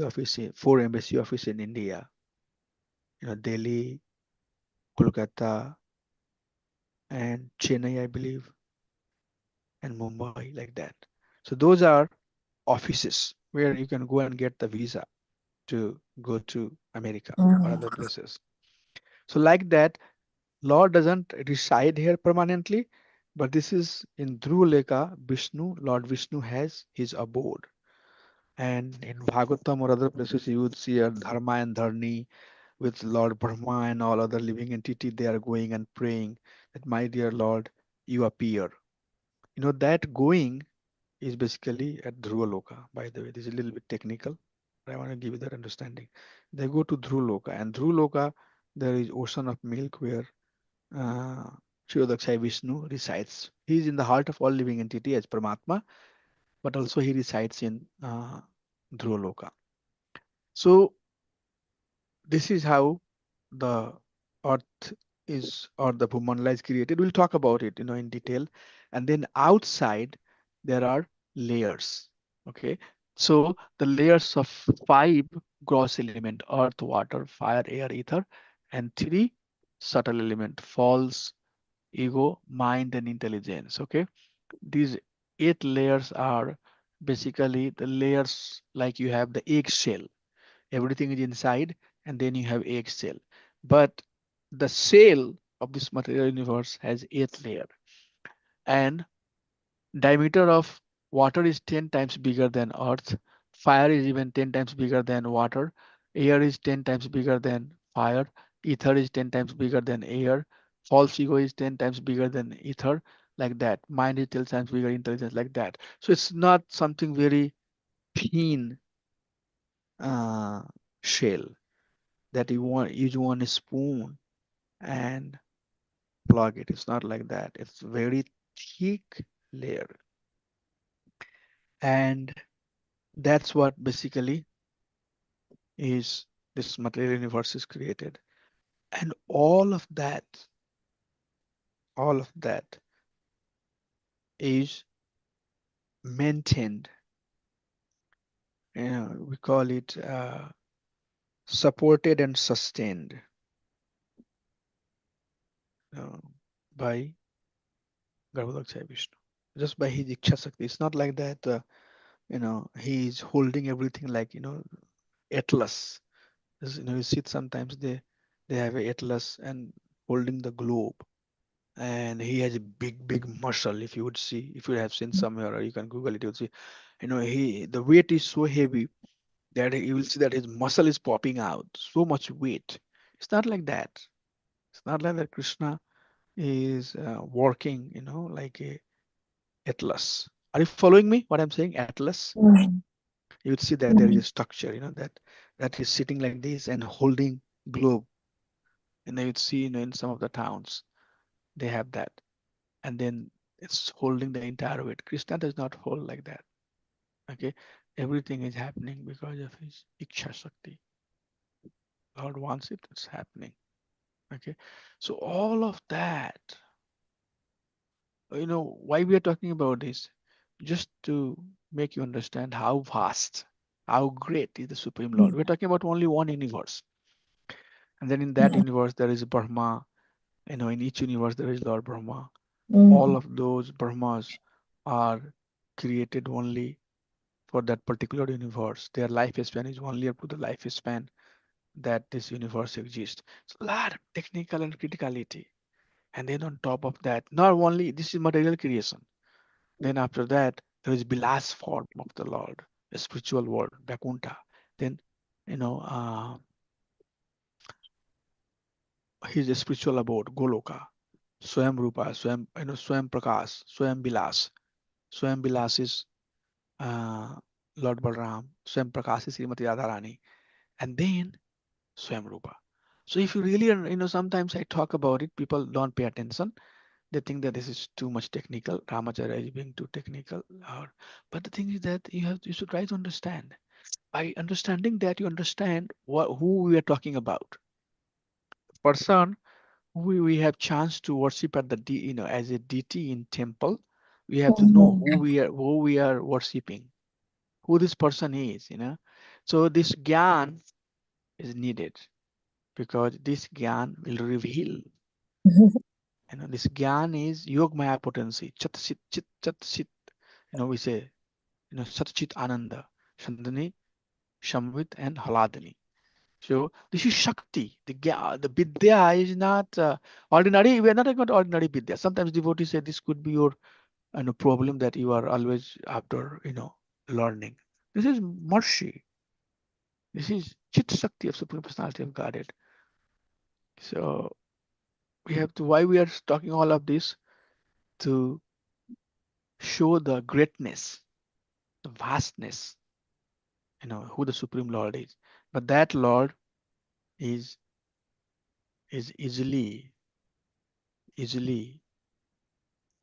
office, four embassy office in India. Delhi, Kolkata, and Chennai, I believe, and Mumbai, like that. So those are offices where you can go and get the visa to go to America or other places. So like that, Lord doesn't reside here permanently, but this is in Dhruva Vishnu, Lord Vishnu has his abode. And in Bhagavatam or other places, you would see a Dharma and Dharni with Lord Brahma and all other living entity. They are going and praying that, my dear Lord, you appear. That going is basically at Dhruva Loka, by the way. This is a little bit technical, but I want to give you that understanding. They go to Dhruva Loka, and Dhruva Loka, there is ocean of milk where uh, Kshirodakshay Vishnu resides. He is in the heart of all living entity as Paramatma, but also he resides in Dhruva Loka. So this is how the earth is, or the Bhumandala is created. We'll talk about it, in detail. And then outside there are layers. Okay. So the layers of five gross element: earth, water, fire, air, ether, and three subtle element: false, ego, mind, and intelligence. Okay. These eight layers are basically the layers, like you have the egg shell. Everything is inside, and then you have egg shell. But the shell of this material universe has eight layer, and diameter of water is 10 times bigger than earth. Fire is even 10 times bigger than water. Air is 10 times bigger than fire. Ether is 10 times bigger than air. False ego is 10 times bigger than ether, like that. Mind is 10 times bigger, intelligence, like that. So it's not something very thin uh, shell that you want, use one spoon and plug it. It's not like that. It's very thick layer. And that's what basically is this material universe is created. And all of that is maintained. We call it supported and sustained uh, by Garbhodakshay Vishnu. Just by his Iksha Sakti. It's not like that, he's holding everything like, Atlas. You see sometimes they have a Atlas and holding the globe, and he has a big muscle. If you would see, if you have seen somewhere, or you can Google it, you'll see. He the weight is so heavy that you will see that his muscle is popping out. So much weight. It's not like that. It's not like that. Krishna is working, like a Atlas. Are you following me? What I'm saying? Atlas. You would see that there is a structure, that is sitting like this and holding globe. And then you'd see, in some of the towns, they have that. And then it's holding the entire weight. Krishna does not hold like that. Okay. Everything is happening because of his Iksha Shakti. Lord wants it, it's happening. Okay. So all of that, why we are talking about this? Just to make you understand how vast, how great is the Supreme Lord. We're talking about only one universe. And then in that universe, there is Brahma. In each universe, there is Lord Brahma. All of those Brahmas are created only for that particular universe. Their lifespan is only up to the lifespan that this universe exists. So a lot of technical and criticality. And then on top of that, not only this is material creation. Then after that, there is Bilas form of the Lord, the spiritual world, Vakunta. Then, you know, uh, his spiritual abode, Goloka, Swam Rupa, Swam Prakash, Swam Bilas. Swam Bilas is Lord Balram, Swam Prakash is Srimati Radharani, and then Swam Rupa. So if you really, sometimes I talk about it, people don't pay attention. They think that this is too much technical. Ramacharya is being too technical. But the thing is that you should try to understand. by understanding that, you understand who we are talking about. Person we have chance to worship at the as a deity in temple. We have to know who we are worshiping, who this person is. So this gyan is needed, because this gyan will reveal. This gyan is yogmaya potency, chat sit chit chat sit. We say, sat chit ananda, shandani, shamvit, and haladani. So this is Shakti. The Vidya is not ordinary. We are not talking about ordinary Vidya. Sometimes devotees say this could be your problem, that you are always after learning. This is mercy. This is Chit Shakti of Supreme Personality of Godhead. So we have to, why we are talking all of this, to show the greatness, the vastness, who the Supreme Lord is. But that Lord is easily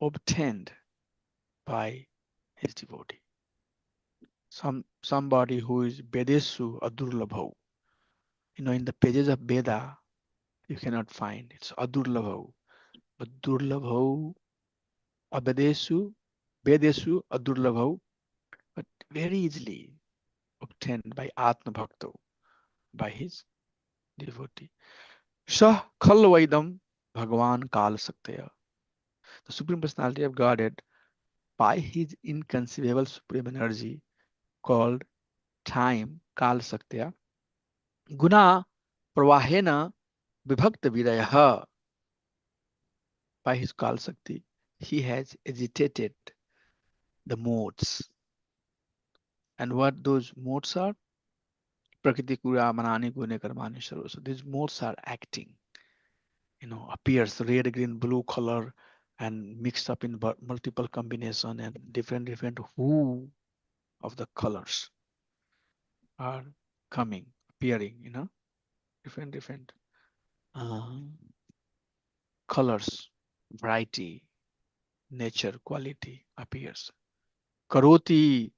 obtained by his devotee. Somebody who is Vedesu Adurlabhau. In the pages of Veda, you cannot find. It's Adurlabhau. But Durlabhau, Vedesu Adurlabhau, but very easily obtained by Atma Bhakto, by his devotee. Sah Khalvaidam Bhagavan Kal Saktaya. The Supreme Personality of Godhead, by his inconceivable supreme energy called time, Kal Saktya, Guna Pravahena Vibhakta Vidaya. By his Kal Sakti, he has agitated the modes. And what those modes are? Prakriti Kura Manani Gune Karmani Sharo. So these modes are acting, appears red, green, blue color, and mixed up in multiple combination, and different hue of the colors are coming, appearing, different uh, colors, variety, nature, quality appears. Karoti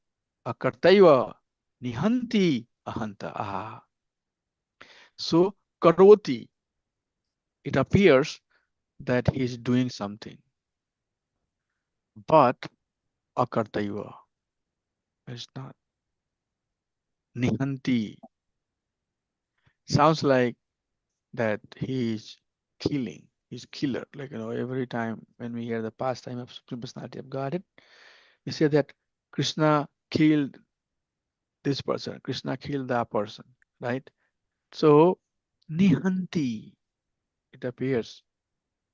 akartaiva nihanti ahanta. So karoti, it appears that he is doing something, but akartaiva is not. Nihanti sounds like that he is killing. He's killer. Like, every time when we hear the pastime of Supreme Personality of Godhead, we say that Krishna killed this person, Krishna killed that person, right? So Nihanti, it appears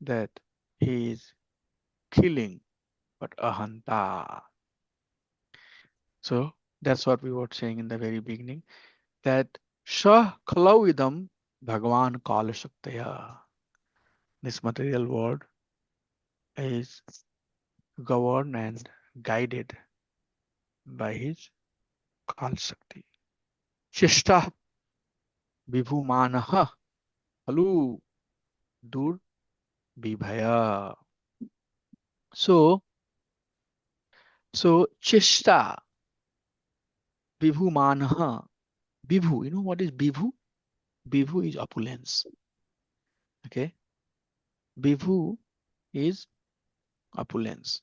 that he is killing, but ahanta. So that's what we were saying in the very beginning, that Shah Kalavidam Bhagavan Kala Shaktaya. This material world is governed and guided by his Kal Shakti. Shishta Vibhumanaha Halu Dur Vibhaya. So Chishta Vibhumanaha. Vibhu, you know what is Vibhu? Vibhu is opulence. Okay. Vibhu is opulence.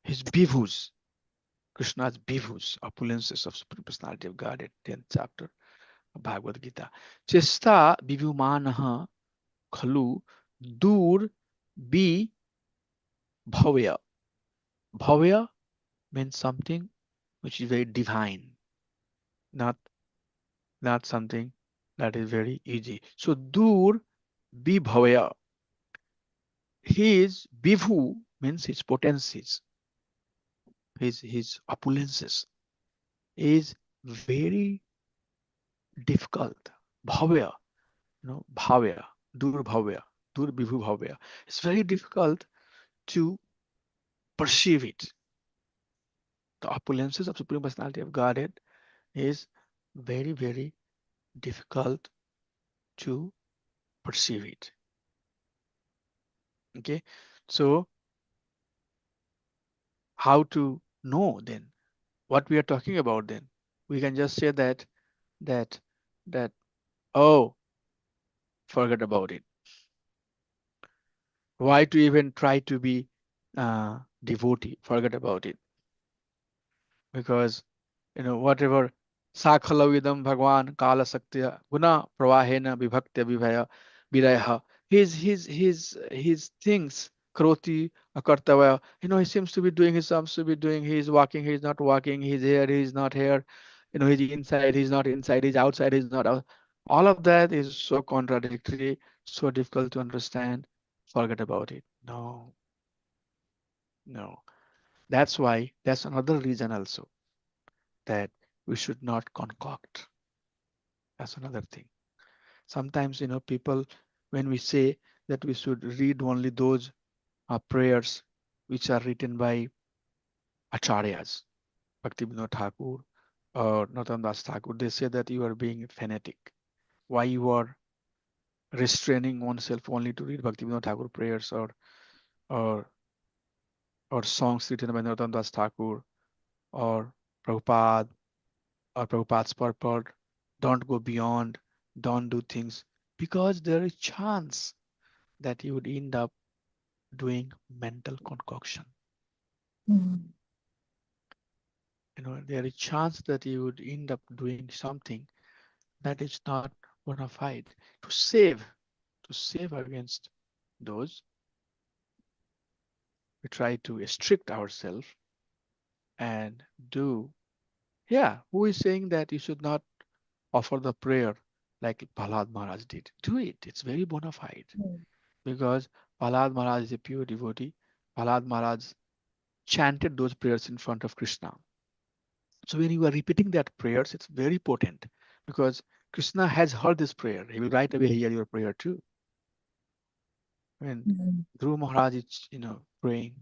His Vibhus, Krishna's Vibhus, opulences of Supreme Personality of God, at 10th chapter of Bhagavad Gita. Chesta Vibhumanaha Khalu Dur Bi Bhavya. Bhavya means something which is very divine, not something that is very easy. So Dur Bi Bhavya. His Vibhu means his potencies, his opulences is very difficult. Bhavya, bhavya, dur bhavya, dur vibhu bhavya. It's very difficult to perceive it. The opulences of Supreme Personality of Godhead is very difficult to perceive it. Okay, so how to know then what we are talking about then? We can just say that that that oh, forget about it. Why to even try to be devotee? Forget about it. Because whatever sakhalavidam bhagwan kala saktya guna pravahena vibhaktya vibhaya viraya, his things kroti akartavaya, he seems to be doing, he seems to be doing, he's walking, he's not walking, he's here, he's not here, he's inside, he's not inside, he's outside, he's not out. All of that is so contradictory, so difficult to understand. Forget about it. No, no. That's why, that's another reason also, that we should not concoct. That's another thing. Sometimes, people, when we say that we should read only those prayers which are written by acharyas, Bhaktivinoda Thakur or Narottam Das Thakur, they say that you are being fanatic. Why you are restraining oneself only to read Bhaktivinoda Thakur prayers, or or songs written by Narottam Das Thakur or Prabhupada or Prabhupada's purport? Don't go beyond, don't do things, because there is chance that you would end up doing mental concoction. There is chance that you would end up doing something that is not bona fide. To save against those, we try to restrict ourselves and do. Yeah, who is saying that you should not offer the prayer like Prahlad Maharaj did? Do it. It's very bona fide, because Prahlad Maharaj is a pure devotee. Prahlad Maharaj chanted those prayers in front of Krishna. So when you are repeating that prayers, it's very potent, because Krishna has heard this prayer. He will right away hear your prayer too. When Dhruva Maharaj is, praying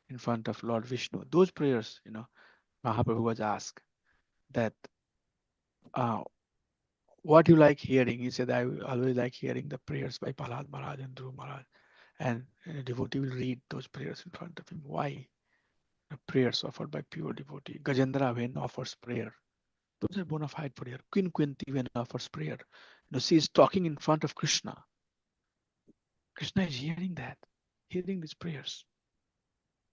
in front of Lord Vishnu, those prayers, Mahaprabhu was asked that, uh, what you like hearing? He said, I always like hearing the prayers by Prahlad Maharaj and Dhruva Maharaj. And a devotee will read those prayers in front of him. Why? The prayers offered by pure devotee. Gajendra when offers prayer. Those are bona fide prayer. Queen Kunti when offers prayer. She is talking in front of Krishna. Krishna is hearing that, hearing these prayers.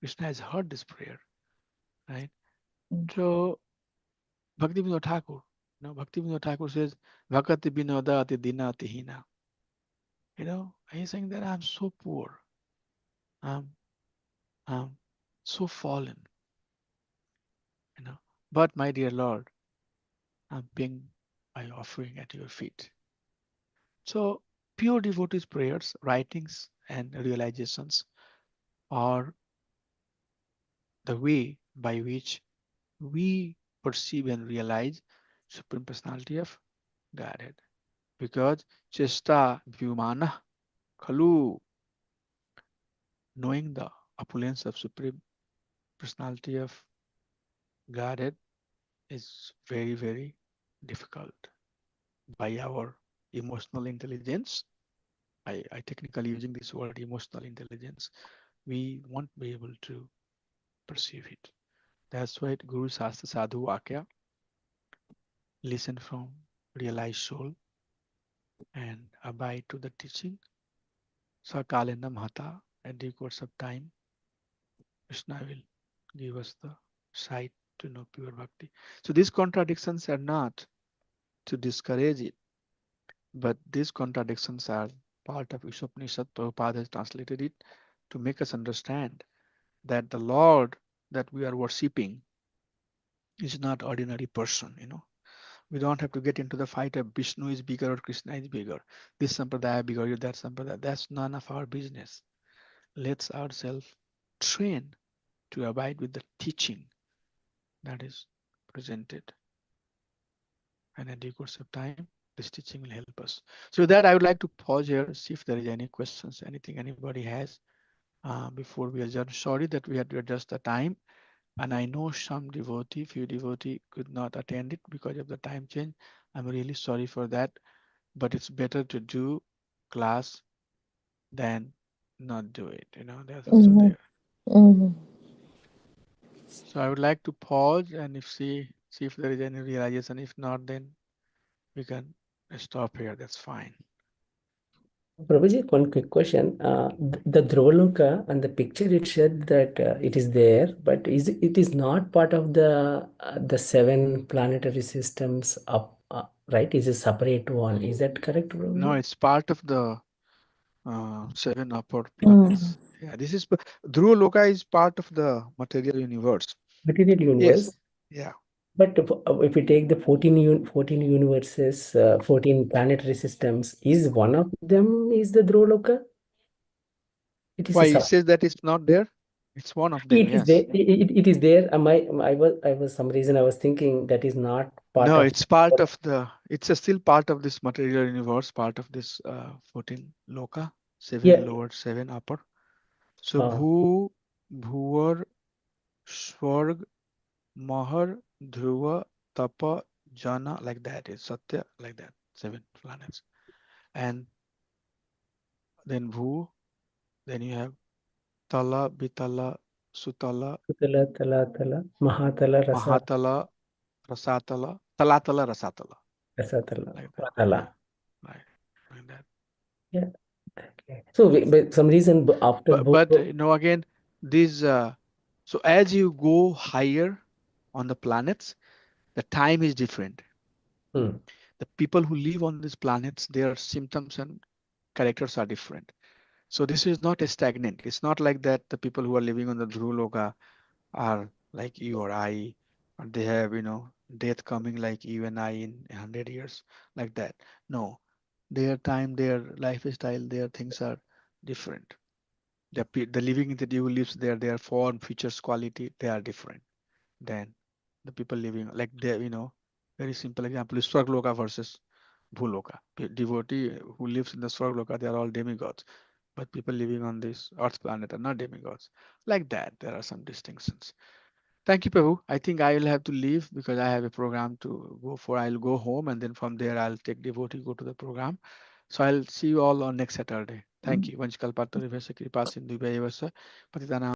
Krishna has heard this prayer, right? So Bhakti Vinod Thakur, Bhakti Vinod Thakur says, Bhakati Vinodati Dinati Hina. He's saying that I'm so poor. I'm, I'm so fallen. But my dear Lord, I'm paying my offering at your feet. So pure devotees' prayers, writings, and realizations are the way by which we perceive and realize Supreme Personality of Godhead. Because Chesta Vyumana Khalu, knowing the opulence of Supreme Personality of Godhead is very, very difficult. By our emotional intelligence, I technically using this word emotional intelligence, we won't be able to perceive it. That's why Guru Sastra Sadhu Vakya, listen from realized soul and abide to the teaching. Sakalena Mahata, at the course of time, Krishna will give us the sight to know pure bhakti. So these contradictions are not to discourage it, but these contradictions are part of ISOPANISAD. Prabhupada has translated it to make us understand that the Lord that we are worshipping is not ordinary person. We don't have to get into the fight of Vishnu is bigger or Krishna is bigger. This sampradaya bigger, that sampradaya. That's none of our business. Let's ourselves train to abide with the teaching that is presented. And in due course of time, this teaching will help us. So with that, I would like to pause here, see if there is any questions, anything anybody has before we adjourn. Sorry that we had to adjust the time. And I know some few devotee could not attend it because of the time change. I'm really sorry for that. But it's better to do class than not do it. That's also there. So I would like to pause and see if there is any realization. If not, then we can stop here. That's fine. Prabhuji, one quick question. The Dhruvaloka and the picture it said that it is there, but it is not part of the seven planetary systems up, right? Is a separate one. Is that correct, No, Prabhuji? it's part of the seven upper planets. Yeah, this is Dhruva Loka is part of the material universe. Material Yes. universe. Yeah. But if we take the 14 universes, 14 planetary systems, is one of them is the Dhruvaloka? It is a Why it sub. says that it's not there? It's one of them. It is Yes. there. It is there. I was some reason I was thinking that is not part No, of. it's part of the. It's a still part of this material universe. Part of this 14 Loka, seven Yeah. lower, seven upper. So Uh, Bhuvar, Swarg, Mahar, Dhruva, Tapa, Jana, like that is Satya, like that. Seven planets. And then Bhu, then you have Tala, Bitala, Sutala, Tala, Tala, Tala, Mahatala, Rasa, Mahatala, Rasatala, Talatala, Rasatala, Rasatala, like that. Patala. Right. Like that. Yeah. Okay. So, but some reason after both. But again, these so as you go higher on the planets, the time is different. Hmm. The people who live on these planets, their symptoms and characters are different. So this is not a stagnant. It's not like that the people who are living on the Dhruloka are like you or I, or they have, death coming like you and I in 100 years, like that. No, their time, their lifestyle, their things are different. The living entity who lives there, their form, features, quality, they are different than the people living like they, very simple example is Swargloka versus Bhuloka. Devotee who lives in the Swargloka, they are all demigods. But people living on this Earth planet are not demigods. Like that, there are some distinctions. Thank you, Prabhu. I think I will have to leave because I have a program to go for. I'll go home and then from there I'll take devotee, go to the program. So I'll see you all on next Saturday. Thank you. Vanchkalpatra Vivasa Kripa Sindhu Patitana